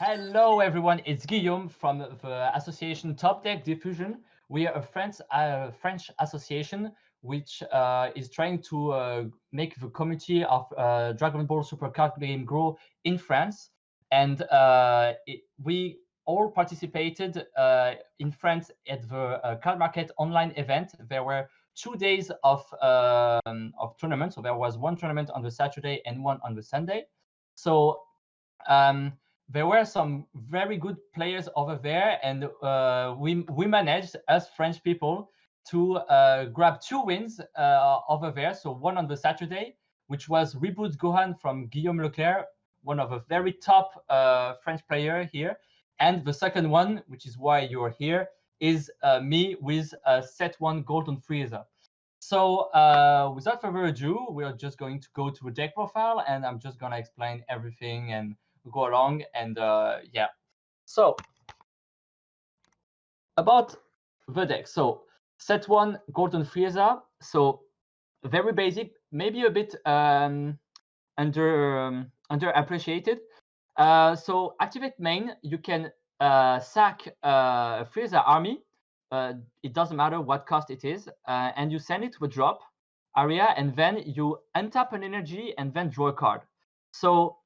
Hello, everyone. It's Guillaume from the association Top Deck Diffusion. We are a French association which is trying to make the community of Dragon Ball Super card game grow in France. And we all participated in France at the card market online event. There were 2 days of tournament. So there was one tournament on the Saturday and one on the Sunday. So um, there were some very good players over there, and we managed, as French people, to grab 2 wins over there. So one on the Saturday, which was Reboot Gohan from Guillaume Leclerc, one of the very top French player here. And the second one, which is why you're here, is me with set 1 Golden Frieza. So without further ado, we're just going to go to a deck profile, and I'm just going to explain everything and go along. And yeah, so about the deck. So set 1 Golden Frieza. So very basic, maybe a bit underappreciated. So activate main, you can sack Frieza army. It doesn't matter what cost it is, and you send it to a drop area, and then you untap an energy and then draw a card. So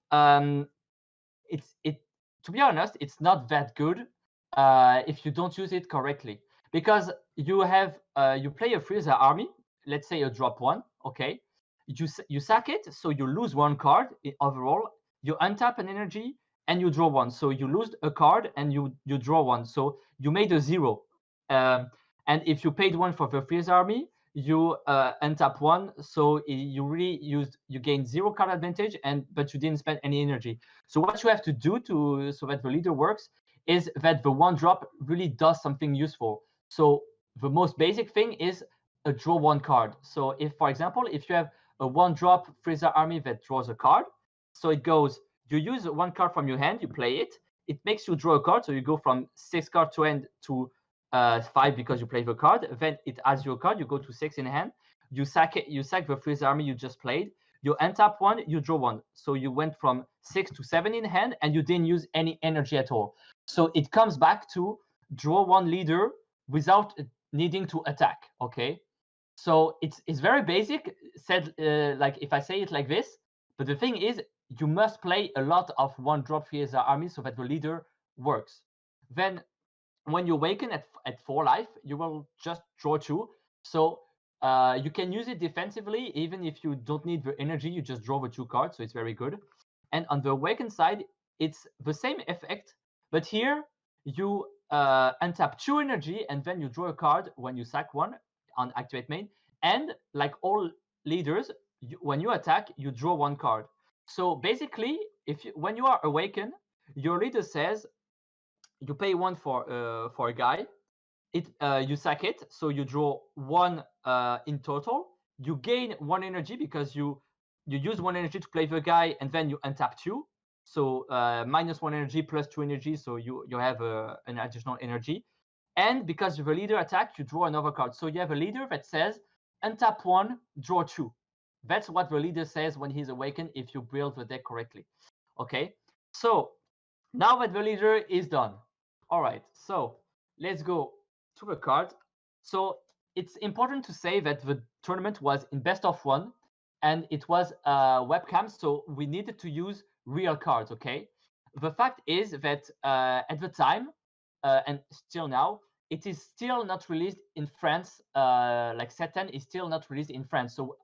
to be honest, it's not that good if you don't use it correctly, because you play a Frieza army, let's say a drop 1, okay, you sack it, so you lose 1 card overall, you untap an energy and you draw 1, so you lose a card and you draw 1, so you made a 0. And if you paid 1 for the Frieza army, you untap 1, so you gain 0 card advantage, but you didn't spend any energy. So what you have to do so that the leader works is that the 1 drop really does something useful. So the most basic thing is a draw 1 card. So if, for example, if you have a 1 drop Frieza army that draws a card, so it goes, you use 1 card from your hand, you play it, it makes you draw a card, so you go from 6 card to end to 5 because you play the card, then it adds your card, you go to 6 in hand, you sack the Frieza army you just played, you untap 1, you draw 1, so you went from 6 to 7 in hand and you didn't use any energy at all. So it comes back to draw 1 leader without needing to attack. Okay, so it's very basic, said like if I say it like this, but the thing is you must play a lot of 1 drop Frieza army so that the leader works. Then when you awaken at 4 life, you will just draw 2. So you can use it defensively, even if you don't need the energy, you just draw the 2 cards, so it's very good. And on the awaken side, it's the same effect, but here you untap 2 energy and then you draw a card when you sack 1 on activate main. And like all leaders, when you attack, you draw 1 card. So basically, when you are awakened, your leader says, you pay 1 for a guy, you sack it, so you draw 1 in total. You gain 1 energy because you use 1 energy to play the guy, and then you untap 2. So minus 1 energy plus 2 energy, so you have an additional energy. And because the leader attack, you draw another card. So you have a leader that says untap 1, draw 2. That's what the leader says when he's awakened if you build the deck correctly. Okay, so now that the leader is done, all right, so let's go to the card. So it's important to say that the tournament was in best of 1, and it was webcam, so we needed to use real cards. Okay, the fact is that at the time and still now, it is still not released in France. Like set 10 is still not released in France, so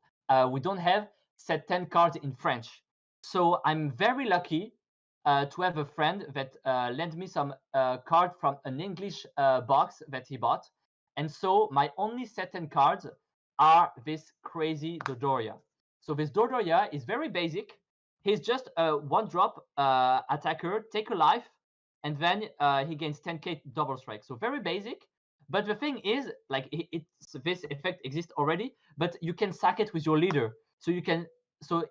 we don't have set 10 cards in French. So I'm very lucky to have a friend that lent me some card from an English box that he bought. And so my only set 10 cards are this crazy Dodoria. So this Dodoria is very basic. He's just a 1 drop attacker, take a life, and then he gains 10k double strike. So very basic. But the thing is, like this effect exists already, but you can sack it with your leader. So you can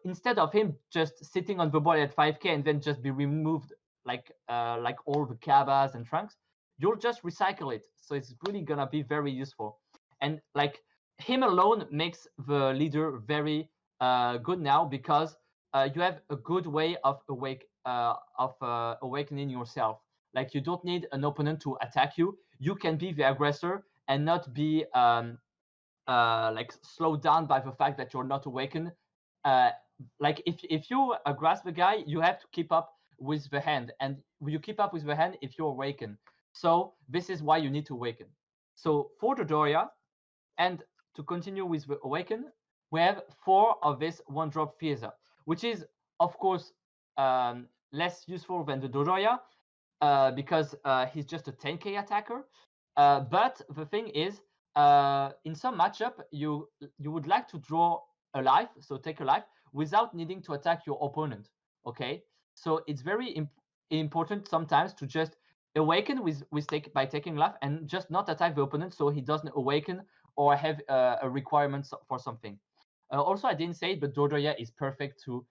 instead of him just sitting on the board at 5k and then just be removed like all the Cabas and Trunks, you'll just recycle it. So it's really gonna be very useful. And like him alone makes the leader very good now, because you have a good way of awakening yourself. Like you don't need an opponent to attack you. You can be the aggressor and not be like slowed down by the fact that you're not awakened. Uh, like if you grasp the guy, you have to keep up with the hand, and you keep up with the hand if you awaken. So this is why you need to awaken. So for Dodoria, and to continue with the awaken, we have 4 of this 1-drop Frieza, which is of course less useful than the Dodoria, because he's just a 10k attacker. But the thing is, in some matchup, you would like to draw a life, so take a life, without needing to attack your opponent. Okay, so it's very important sometimes to just awaken by taking life and just not attack the opponent, so he doesn't awaken or have a requirement for something. Also, I didn't say it, but Dodoria is perfect to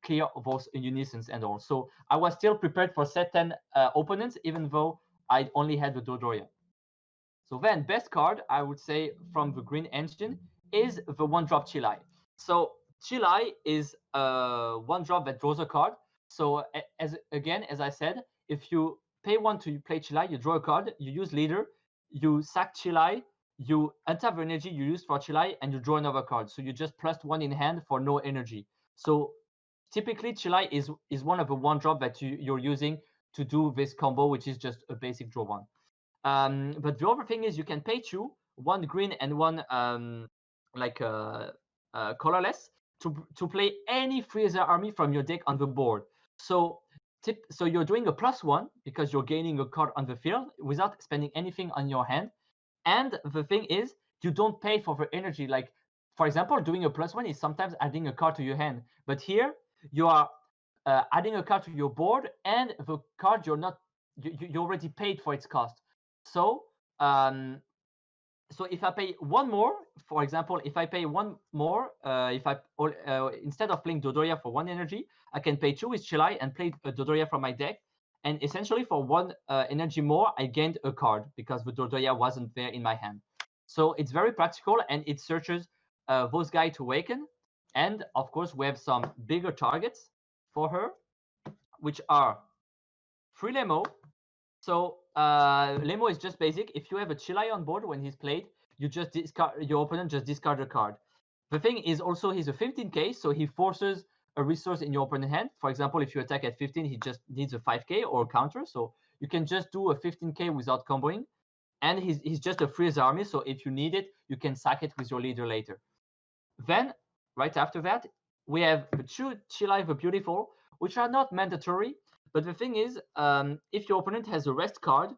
clear those unisons and all. So I was still prepared for set 10 opponents, even though I only had the Dodoria. So then, best card, I would say, from the green engine is the 1-drop Chilai. So Chilai is a 1-drop that draws a card. So as I said, if you pay 1 to play Chilai, you draw a card, you use leader, you sack Chilai, you untap the energy you used for Chilai, and you draw another card. So you just +1 in hand for no energy. So typically Chilai is one of the 1-drop that you're using to do this combo, which is just a basic draw 1. But the other thing is you can pay 2, 1 green and 1 colorless, to play any Frieza army from your deck on the board. So you're doing a +1 because you're gaining a card on the field without spending anything on your hand. And the thing is, you don't pay for the energy. Like, for example, doing a +1 is sometimes adding a card to your hand. But here, you are adding a card to your board, and the card you already paid for its cost. So so if I pay 1 more, for example, if I pay 1 more, instead of playing Dodoria for 1 energy, I can pay 2 with Chilai and play Dodoria from my deck. And essentially for 1 energy more, I gained a card because the Dodoria wasn't there in my hand. So it's very practical, and it searches those guys to awaken. And of course, we have some bigger targets for her, which are 3 Lemo. So Lemo is just basic. If you have a Chilai on board when he's played, you just discard, your opponent just discard a card. The thing is also he's a 15k, so he forces a resource in your opponent's hand. For example, if you attack at 15, he just needs a 5k or a counter. So you can just do a 15k without comboing. And he's just a freeze army, so if you need it, you can sack it with your leader later. Then, right after that, we have the 2 Chilai the Beautiful, which are not mandatory. But the thing is, if your opponent has a rest card,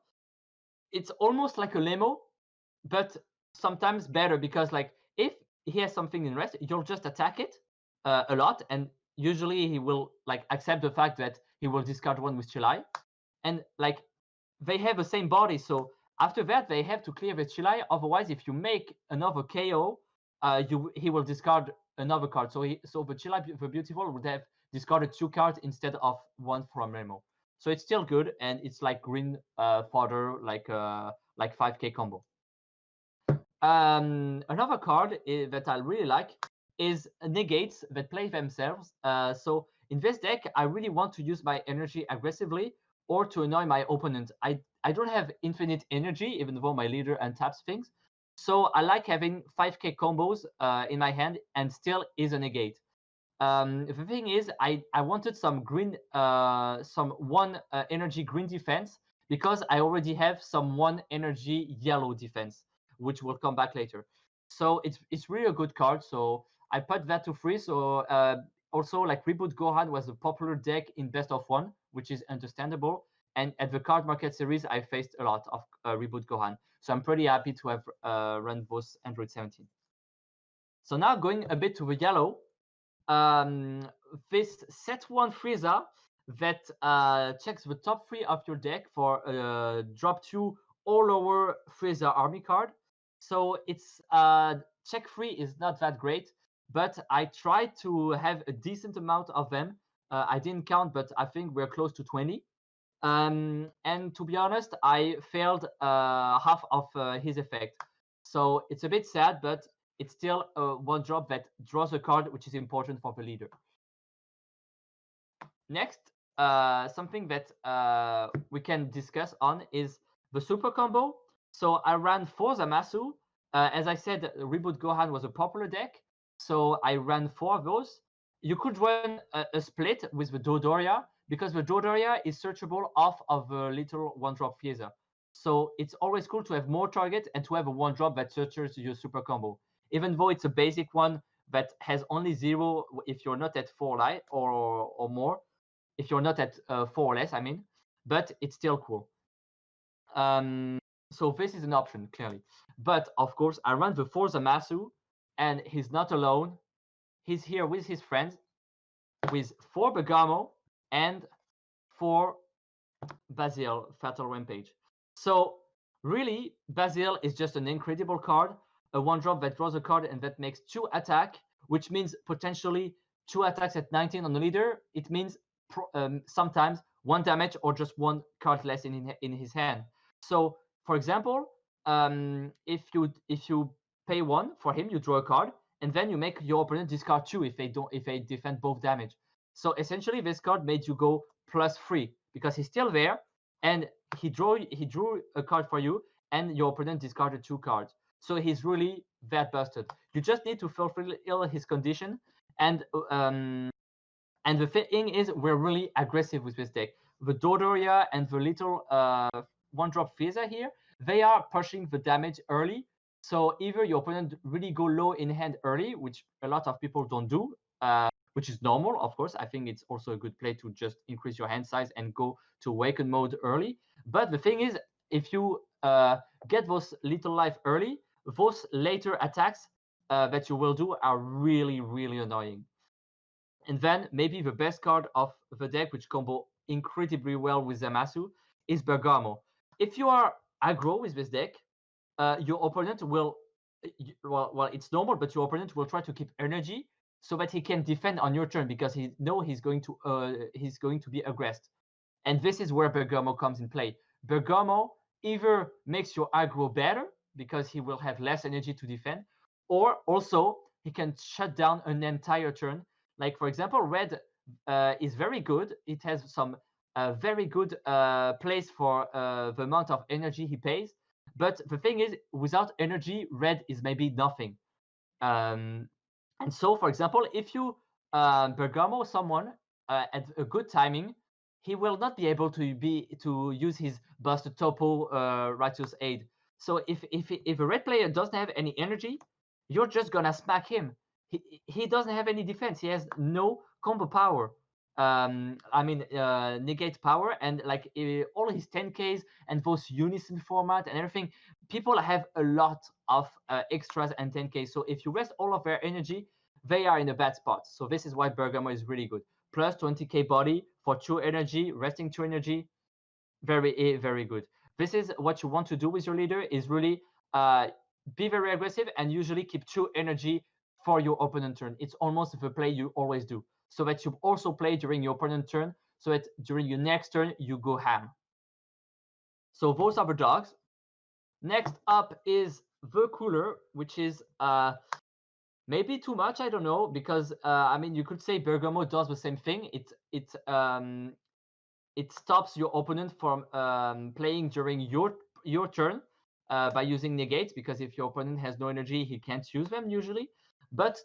it's almost like a Lemo, but sometimes better, because like if he has something in rest, you'll just attack it a lot, and usually he will like accept the fact that he will discard 1 with Chilai, and like they have the same body, so after that they have to clear the Chilai. Otherwise, if you make another KO, he will discard another card. So the Chilai the Beautiful would have discarded 2 cards instead of 1 from Lemo. So it's still good, and it's like green fodder, like 5k combo. Another card that I really like is negates that play themselves. So in this deck, I really want to use my energy aggressively or to annoy my opponent. I don't have infinite energy, even though my leader untaps things. So I like having 5k combos in my hand and still is a negate. The thing is, I wanted some green, some 1 energy green defense, because I already have some 1 energy yellow defense, which will come back later. So it's really a good card. So I put that to free. So also, like, Reboot Gohan was a popular deck in best of 1, which is understandable. And at the card market series, I faced a lot of Reboot Gohan. So I'm pretty happy to have run both Android 17. So now going a bit to the yellow, this set 1 Frieza that checks the top 3 of your deck for drop 2 or lower Frieza army card. So it's check 3 is not that great, but I tried to have a decent amount of them. I didn't count, but I think we're close to 20. And to be honest, I failed half of his effect. So it's a bit sad, but it's still 1-drop that draws a card, which is important for the leader. Next, something that we can discuss on is the super combo. So I ran 4 Zamasu. As I said, Reboot Gohan was a popular deck, so I ran 4 of those. You could run a split with the Dodoria, because the Dodoria is searchable off of the little one-drop Frieza. So it's always cool to have more target and to have a one-drop that searches your super combo. Even though it's a basic one that has only 0 if you're not at 4 life or more, if you're not at 4 or less, I mean, but it's still cool. So this is an option, clearly. But of course, I run the 4 Zamasu, and he's not alone. He's here with his friends, with 4 Bergamo and 4 Basil, Fatal Rampage. So really, Basil is just an incredible card, a one-drop that draws a card and that makes 2 attack, which means potentially 2 attacks at 19 on the leader. It means sometimes 1 damage or just 1 card less in his hand. So, for example, if you pay 1 for him, you draw a card, and then you make your opponent discard 2 if they defend both damage. So essentially, this card made you go +3 because he's still there, and he drew a card for you, and your opponent discarded 2 cards. So he's really that busted. You just need to fulfill his condition, and the thing is, we're really aggressive with this deck. The Dodoria and the little one-drop Frieza here, they are pushing the damage early. So either your opponent really go low in hand early, which a lot of people don't do, which is normal, of course. I think it's also a good play to just increase your hand size and go to awaken mode early. But the thing is, if you get those little life early, those later attacks that you will do are really, really annoying. And then maybe the best card of the deck, which combo incredibly well with Zamasu, is Bergamo. If you are aggro with this deck, your opponent will, well, it's normal, but your opponent will try to keep energy so that he can defend on your turn because he know he's going to be aggressed. And this is where Bergamo comes in play. Bergamo either makes your aggro better because he will have less energy to defend, or also he can shut down an entire turn. Like, for example, red is very good. It has some very good place for the amount of energy he pays. But the thing is, without energy, red is maybe nothing. And so, for example, if you Bergamo someone at a good timing, he will not be able to use his busted topo righteous aid. So if a red player doesn't have any energy, you're just gonna smack him. He doesn't have any defense. He has no combo power. I mean negate power, and like all his 10Ks and those unison format and everything. People have a lot of extras and 10K. So if you rest all of their energy, they are in a bad spot. So this is why Bergamo is really good. Plus 20K body for 2 energy, resting 2 energy, very, very good. This is what you want to do with your leader, is really be very aggressive and usually keep 2 energy for your opponent turn. It's almost the play you always do. So that you also play during your opponent turn, so that during your next turn, you go ham. So those are the dogs. Next up is the cooler, which is maybe too much. I don't know, because I mean, you could say Bergamo does the same thing. It stops your opponent from playing during your turn by using negates, because if your opponent has no energy, he can't use them usually. But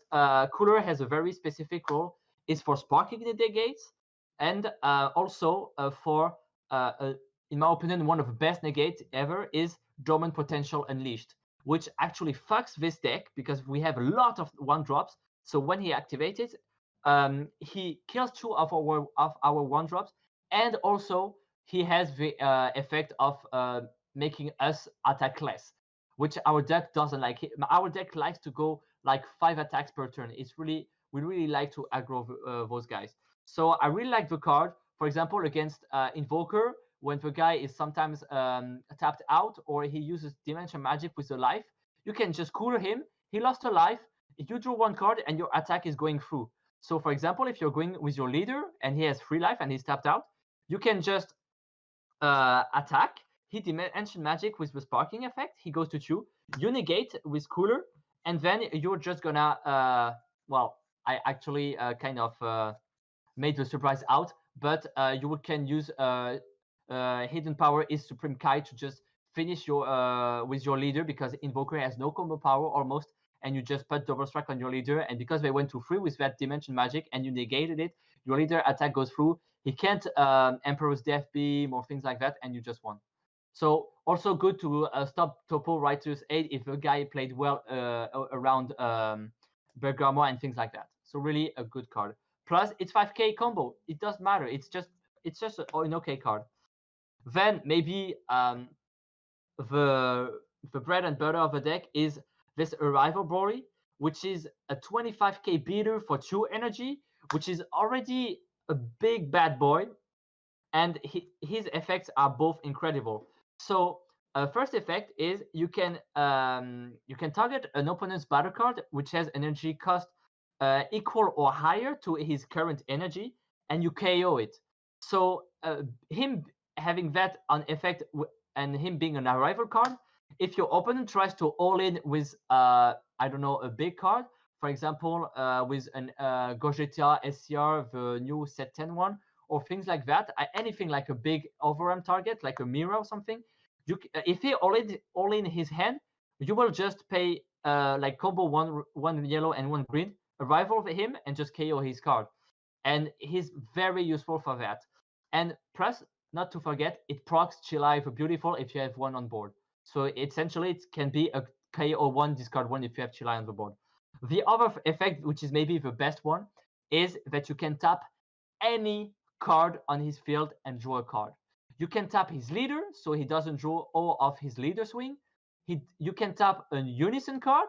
cooler has a very specific role. It's for sparking the negates, and also for in my opinion, one of the best negates ever is Dormant Potential Unleashed, which actually fucks this deck because we have a lot of 1-drops. So when he activates it, he kills 2 of our 1-drops, and also he has the effect of making us attack less, which our deck doesn't like. Our deck likes to go like 5 attacks per turn. We really like to aggro those guys. So I really like the card. For example, against Invoker, when the guy is sometimes tapped out or he uses Dimension Magic with a life, you can just cooler him. He lost a life. You draw 1 card and your attack is going through. So, for example, if you're going with your leader and he has 3 life and he's tapped out, you can just attack. He Dimension Magic with the Sparking effect. He goes to 2. You negate with cooler, and then you're just gonna well, I actually kind of made the surprise out, but you can use hidden power is Supreme Kai to just finish your with your leader, because Invoker has no combo power almost, and you just put double strike on your leader, and because they went to 3 with that dimension magic and you negated it, your leader attack goes through. He can't Emperor's Death Beam or things like that, and you just won. So also good to stop Topo Writer's Aid if a guy played well around Bergamo and things like that. So really a good card. Plus it's 5k combo. It doesn't matter. It's just an okay card. Then maybe the bread and butter of the deck is this Arrival Broly, which is a 25k beater for 2 energy, which is already a big bad boy, and his effects are both incredible. So first effect is you can target an opponent's battle card which has energy cost equal or higher to his current energy, and you KO it. So him having that on effect and him being an arrival card, if your opponent tries to all in with I don't know, a big card, for example with an Gogeta SCR, the new set 10 one, or things like that, anything like a big overwhelm target, like a mirror or something, if he all in his hand, you will just pay like combo one yellow and one green, arrival him, and just KO his card. And he's very useful for that. And plus, not to forget, it procs Chilai for Beautiful if you have one on board. So essentially, it can be a KO one, discard one if you have Chilai on the board. The other effect, which is maybe the best one, is that you can tap any card on his field and draw a card. You can tap his leader, so he doesn't draw all of his leader swing. You can tap a unison card,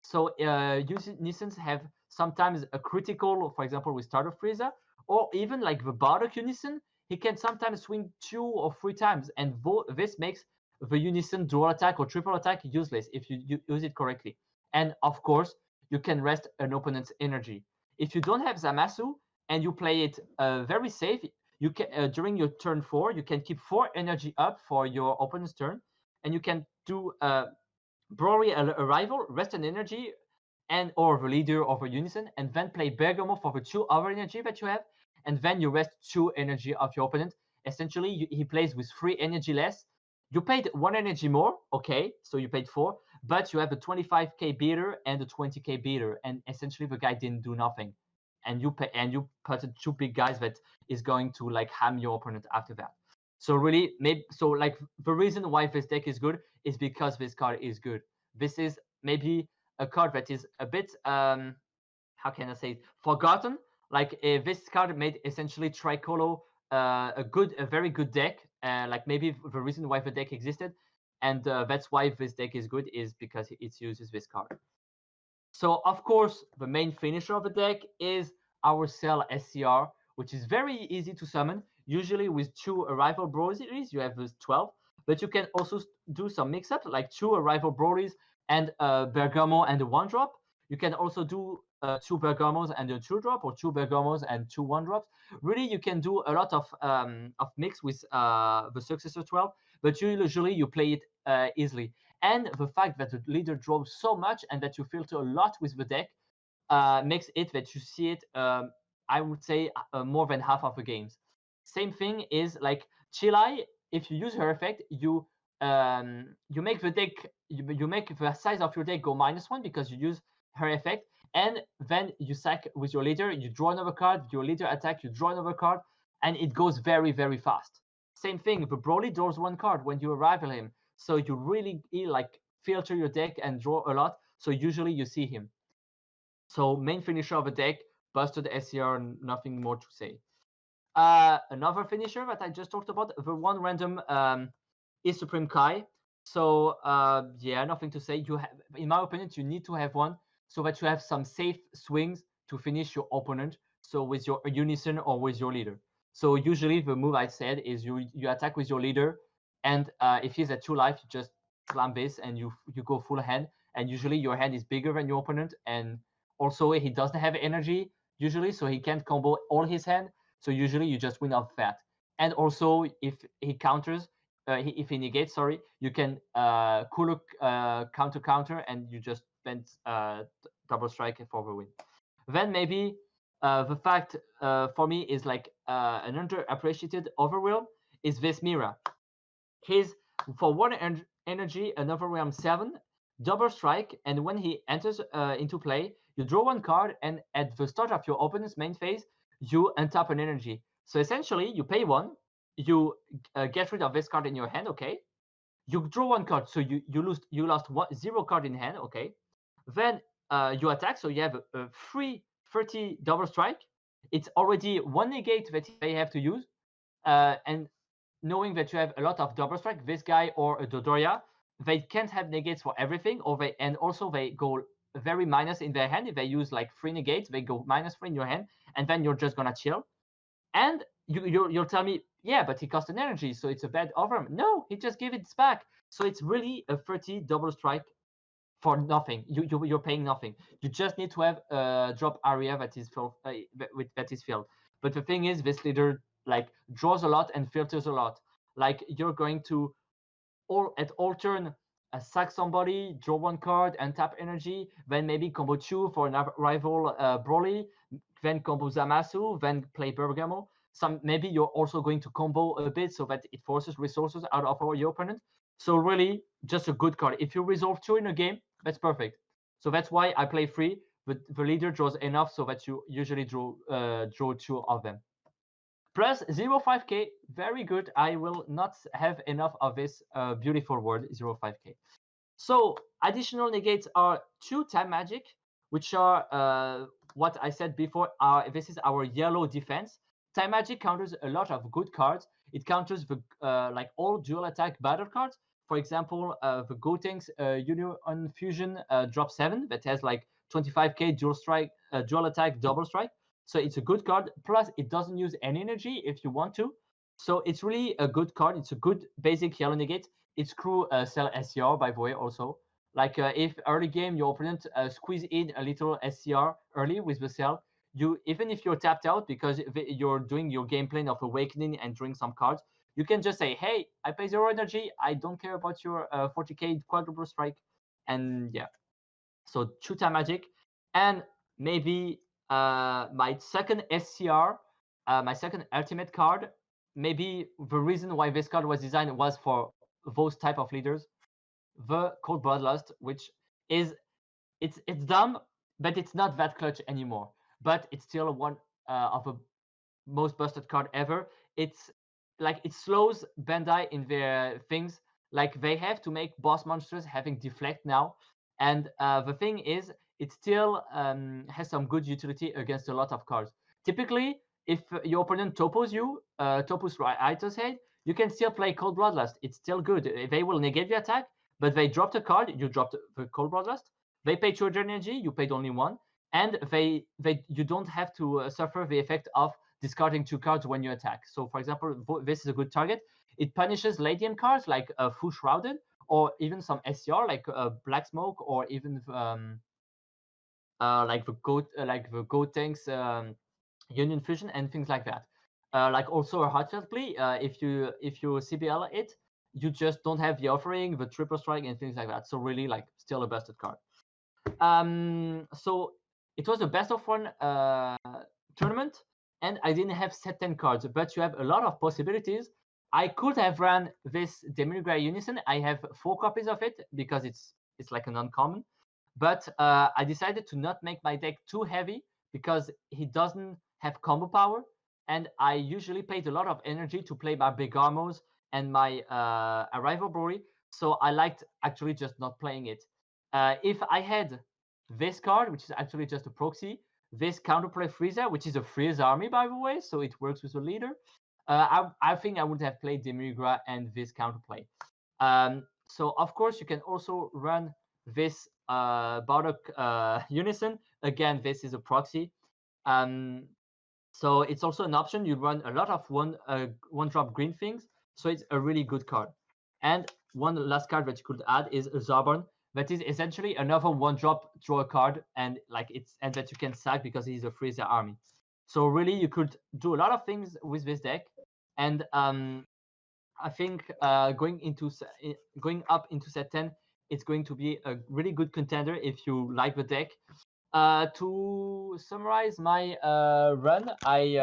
so unisons have sometimes a critical, for example, with Starter Frieza, or even like the Bardock unison, he can sometimes swing 2 or 3 times, and this makes the unison dual attack or triple attack useless if you use it correctly. And of course, you can rest an opponent's energy. If you don't have Zamasu and you play it very safe, you can during your turn 4, you can keep 4 energy up for your opponent's turn, and you can do Broly Arrival, rest an energy, and or the leader of a unison, and then play Bergamo for the 2 other energy that you have, and then you rest 2 energy of your opponent. Essentially, he plays with 3 energy less. You paid 1 energy more, okay, so you paid 4, but you have a 25k beater and a 20k beater, and essentially the guy didn't do nothing. And you put 2 big guys that is going to like ham your opponent after that. So really, maybe like the reason why this deck is good is because this card is good. This is maybe a card that is a bit how can I say it, forgotten. Like this card made essentially Tricolo a very good deck. Like maybe the reason why the deck existed, and that's why this deck is good, is because it uses this card. So of course, the main finisher of the deck is our Cell SCR, which is very easy to summon. Usually with 2 Arrival Broly's, you have this 12, but you can also do some mix-up, like 2 Arrival Broly's and Bergamo and a 1-drop. You can also do 2 Bergamos and a 2-drop, or 2 Bergamos and 2 1-drops. Really, you can do a lot of mix with the Successor 12, but usually you play it easily. And the fact that the leader draws so much and that you filter a lot with the deck makes it that you see it, I would say, more than half of the games. Same thing is like Chilai. If you use her effect, you make the deck, you make the size of your deck go -1 because you use her effect, and then you sack with your leader, you draw another card, your leader attack, you draw another card, and it goes very, very fast. Same thing, the Broly draws 1 card when you arrive at him, so you really like filter your deck and draw a lot, so usually you see him. So main finisher of a deck, busted SCR, nothing more to say. Another finisher that I just talked about, the one random is Supreme Kai. So yeah, nothing to say. You have, in my opinion, you need to have one so that you have some safe swings to finish your opponent. So with your unison or with your leader. So usually the move I said is you attack with your leader, and if he's at 2 life, you just slam this and you go full hand. And usually your hand is bigger than your opponent, and also he doesn't have energy usually, so he can't combo all his hand. So usually you just win off that. And also if he counters, if he negates, sorry, you can cool counter, and you just spend double strike for the win. Then maybe the fact for me is like an underappreciated Overwhelm is this Mira. He's for one energy an Overwhelm 7 double strike, and when he enters into play, you draw one card, and at the start of your opponent's main phase, you untap an energy. So essentially, you pay one, you get rid of this card in your hand. Okay, you draw one card, so you lost 0 card in hand. Okay, then you attack, so you have a free 30 double strike. It's already one negate that they have to use, and knowing that you have a lot of double strike, this guy or a Dodoria, they can't have negates for everything, and also they go very minus in their hand. If they use like 3 negates, they go -3 in your hand, and then you're just gonna chill. And you'll tell me, yeah, but he cost an energy, so it's a bad offer. No, he just gave it back. So it's really a 30 double strike for nothing. You're paying nothing. You just need to have a drop area that is filled. That is filled. But the thing is, this leader like draws a lot and filters a lot. Like you're going to at all turn sack somebody, draw one card, and tap energy. Then maybe combo Chu for an rival Broly. Then combo Zamasu. Then play Bergamo. Maybe you're also going to combo a bit so that it forces resources out of your opponent. So really, just a good card. If you resolve 2 in a game, that's perfect. So that's why I play 3. But the leader draws enough so that you usually draw 2 of them. Plus 0.5k, very good. I will not have enough of this beautiful word, 0.5k. So additional negates are 2 time magic, which are what I said before. This is our yellow defense. Time magic counters a lot of good cards. It counters the like all dual attack battle cards. For example, the Gotenks Union Fusion drop 7 that has like 25k dual strike, dual attack, double strike. So it's a good card. Plus, it doesn't use any energy if you want to. So it's really a good card. It's a good basic yellow negate. It's crew sell SCR, by the way, also. Like if early game your opponent squeeze in a little SCR early with the cell, even if you're tapped out because you're doing your game plan of awakening and drawing some cards, you can just say, hey, I pay 0 energy. I don't care about your 40k quadruple strike. And yeah, so 2 time magic. And maybe my second SCR, my second ultimate card. Maybe the reason why this card was designed was for those type of leaders. The Cold Bloodlust, which is it's dumb, but it's not that clutch anymore. But it's still one of the most busted card ever. It's like it slows Bandai in their things. Like they have to make boss monsters having deflect now, and the thing is, it still has some good utility against a lot of cards. Typically, if your opponent topos you, topos Raito's head, you can still play Cold Bloodlust. It's still good. They will negate the attack, but they dropped a card. You dropped the Cold Bloodlust. They paid 2 energy. You paid only 1, and you don't have to suffer the effect of discarding 2 cards when you attack. So, for example, this is a good target. It punishes late game cards like Fu Shrouded, or even some SCR like Black Smoke, or even like the Goat Tanks Union Fusion and things like that. Like also a Heartfelt Plea. If you CBL it, you just don't have the offering, the triple strike, and things like that. So really, like, still a busted card. So it was a best of 1 tournament, and I didn't have set 10 cards, but you have a lot of possibilities. I could have run this Demigra Unison. I have 4 copies of it because it's like an uncommon, but I decided to not make my deck too heavy because he doesn't have combo power, and I usually paid a lot of energy to play my big armors and my Arrival Brewery, so I liked actually just not playing it. If I had this card, which is actually just a proxy, this counterplay Frieza, which is a Frieza army, by the way, so it works with the leader, I think I would have played Demigra and this counterplay. So, of course, you can also run this Bardock Unison. Again, this is a proxy. So it's also an option. You run a lot of one-drop green things, so it's a really good card. And one last card that you could add is a Zarbon. That is essentially another one-drop draw a card, and that you can sack because he's a Frieza army. So really, you could do a lot of things with this deck, and I think going up into set 10, it's going to be a really good contender if you like the deck. To summarize my run, I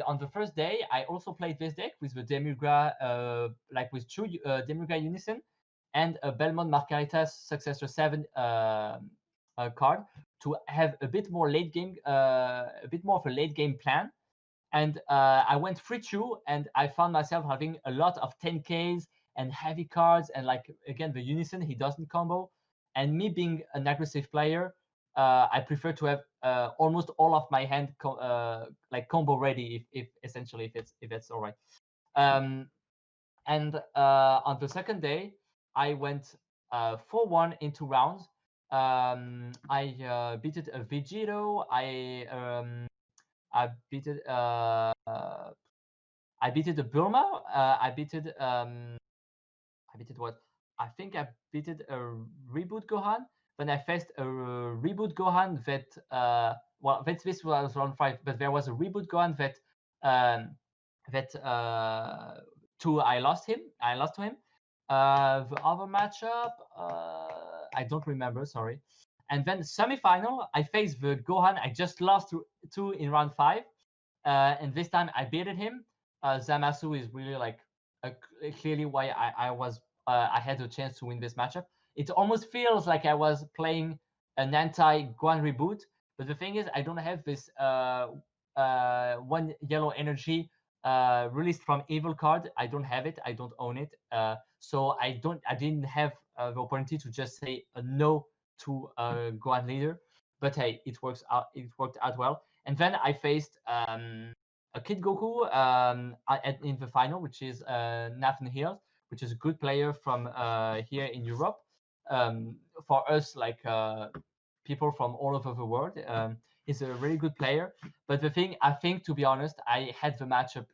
on the first day I also played this deck with the Demigra, like with two Demigra Unison and a Belmont Margaritas Successor 7 card to have a bit more late game, a bit more of a late game plan. And I went 3-2, and I found myself having a lot of 10Ks and heavy cards, and like again the Unison he doesn't combo, and me being an aggressive player, I prefer to have almost all of my hand like combo ready if essentially if it's all right. And on the second day, I went 4-1 in 2 rounds. I beat a Vegito. I beat it. I beat it a Burma. I beat it. I beat it what? I think I beat it a reboot Gohan. Then I faced a reboot Gohan that well, this was round 5, but there was a reboot Gohan that that I lost him. I lost to him. The other matchup, I don't remember. Sorry. And then semi-final, I faced the Gohan I just lost to in round 5. And this time I beated him. Zamasu is really like clearly why I had a chance to win this matchup. It almost feels like I was playing an anti-Guan reboot, but the thing is I don't have this one yellow energy released from evil card. I don't have it. I don't own it. So I didn't have the opportunity to just say a no to Guan leader. But hey, it works out. It worked out well. And then I faced a Kid Goku in the final, which is Nathan Hills, which is a good player from here in Europe. For us, like people from all over the world, he's a really good player. But the thing, I think, to be honest, I had the matchup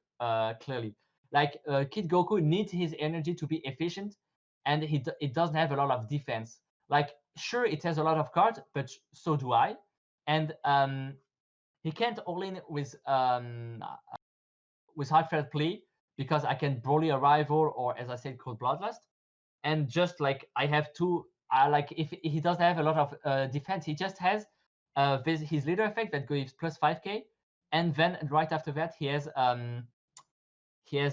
clearly. Like Kid Goku needs his energy to be efficient, and it doesn't have a lot of defense. Like sure, it has a lot of cards, but so do I. And he can't all in with heartfelt plea because I can Broly a rival or as I said called Bloodlust, and just like I have two. Like if he doesn't have a lot of defense, he just has his leader effect that gives plus 5k, and then right after that he has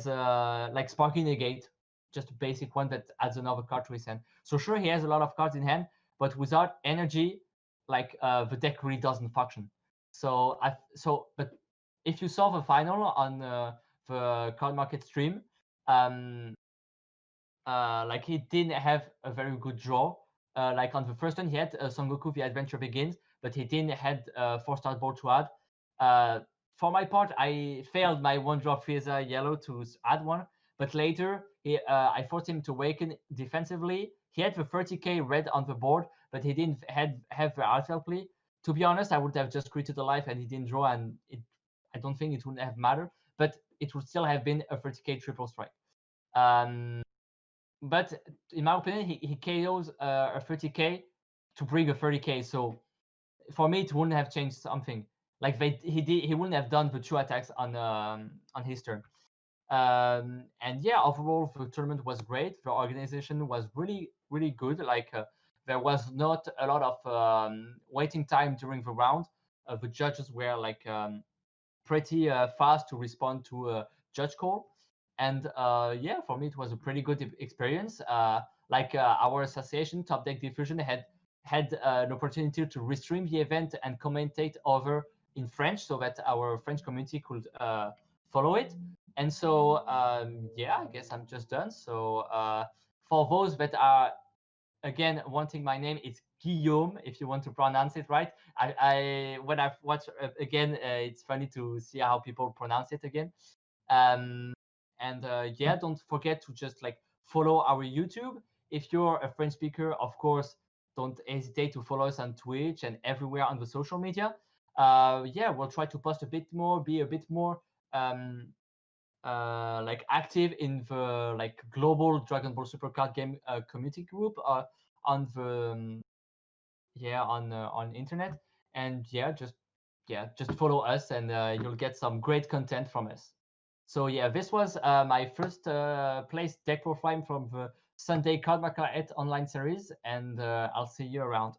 like Sparky Negate, just a basic one that adds another card to his hand. So sure, he has a lot of cards in hand, but without energy, like the deck really doesn't function. But if you saw the final on the card market stream, like he didn't have a very good draw. Like on the first one, he had Son Goku: The Adventure Begins, but he didn't had 4-star board to add. For my part, I failed my one drop Frieza yellow to add one, but later I forced him to awaken defensively. He had the 30k red on the board, but he didn't have the RTL play. To be honest, I would have just created a life and he didn't draw, and I don't think it wouldn't have mattered, but it would still have been a 30k triple strike. But in my opinion, he KOs a 30k to bring a 30k. So for me, it wouldn't have changed something. Like he wouldn't have done the 2 attacks on his turn. And yeah, overall the tournament was great. The organization was really good. Like there was not a lot of waiting time during the round. The judges were like pretty fast to respond to a judge call. And yeah, for me, it was a pretty good experience. Like our association, Top Deck Diffusion, had an opportunity to restream the event and commentate over in French so that our French community could follow it. And so, yeah, I guess I'm just done. So for those that are, again, wanting my name, it's Guillaume, if you want to pronounce it right. I when I've watched again, it's funny to see how people pronounce it again. And yeah, don't forget to just like follow our YouTube. If you're a French speaker, of course, don't hesitate to follow us on Twitch and everywhere on the social media. Yeah, we'll try to post a bit more, be a bit more like active in the like global Dragon Ball Super card game community group on the yeah on internet. And yeah, just follow us and you'll get some great content from us. So yeah, this was my first place DeckProfile from the Sunday Card Marker 8 online series, and I'll see you around.